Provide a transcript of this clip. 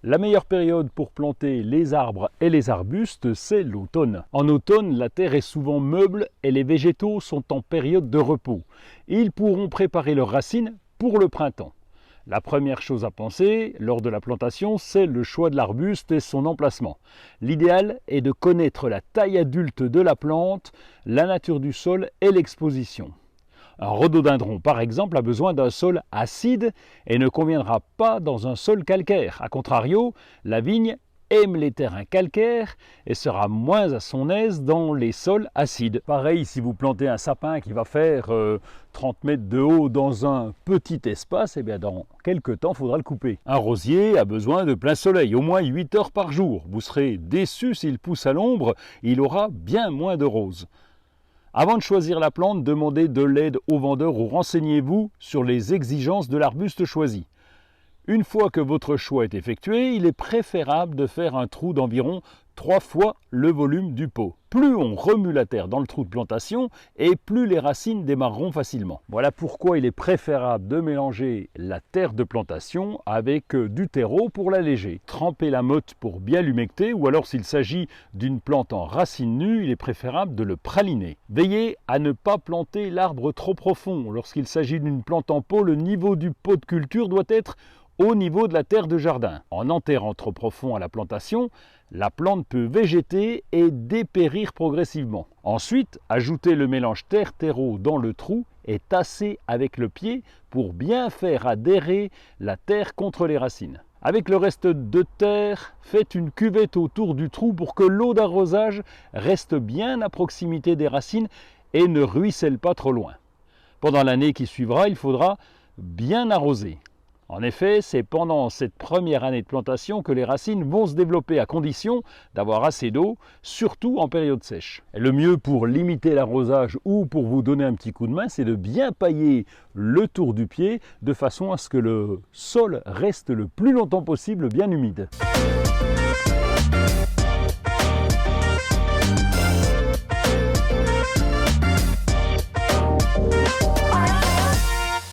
La meilleure période pour planter les arbres et les arbustes, c'est l'automne. En automne, la terre est souvent meuble et les végétaux sont en période de repos. Ils pourront préparer leurs racines pour le printemps. La première chose à penser lors de la plantation, c'est le choix de l'arbuste et son emplacement. L'idéal est de connaître la taille adulte de la plante, la nature du sol et l'exposition. Un rhododendron, par exemple, a besoin d'un sol acide et ne conviendra pas dans un sol calcaire. A contrario, la vigne aime les terrains calcaires et sera moins à son aise dans les sols acides. Pareil, si vous plantez un sapin qui va faire 30 mètres de haut dans un petit espace, eh bien dans quelques temps, il faudra le couper. Un rosier a besoin de plein soleil, au moins 8 heures par jour. Vous serez déçu s'il pousse à l'ombre, il aura bien moins de roses. Avant de choisir la plante, demandez de l'aide au vendeur ou renseignez-vous sur les exigences de l'arbuste choisi. Une fois que votre choix est effectué, il est préférable de faire un trou d'environ 3 fois le volume du pot. Plus on remue la terre dans le trou de plantation et plus les racines démarreront facilement. Voilà pourquoi il est préférable de mélanger la terre de plantation avec du terreau pour l'alléger. Tremper la motte pour bien l'humecter ou alors s'il s'agit d'une plante en racines nues, il est préférable de le praliner. Veillez à ne pas planter l'arbre trop profond. Lorsqu'il s'agit d'une plante en pot, le niveau du pot de culture doit être au niveau de la terre de jardin. En enterrant trop profond à la plantation, la plante peut végéter et dépérir progressivement. Ensuite, ajoutez le mélange terre-terreau dans le trou et tassez avec le pied pour bien faire adhérer la terre contre les racines. Avec le reste de terre, faites une cuvette autour du trou pour que l'eau d'arrosage reste bien à proximité des racines et ne ruisselle pas trop loin. Pendant l'année qui suivra, il faudra bien arroser. En effet, c'est pendant cette première année de plantation que les racines vont se développer à condition d'avoir assez d'eau, surtout en période sèche. Et le mieux pour limiter l'arrosage ou pour vous donner un petit coup de main, c'est de bien pailler le tour du pied de façon à ce que le sol reste le plus longtemps possible bien humide.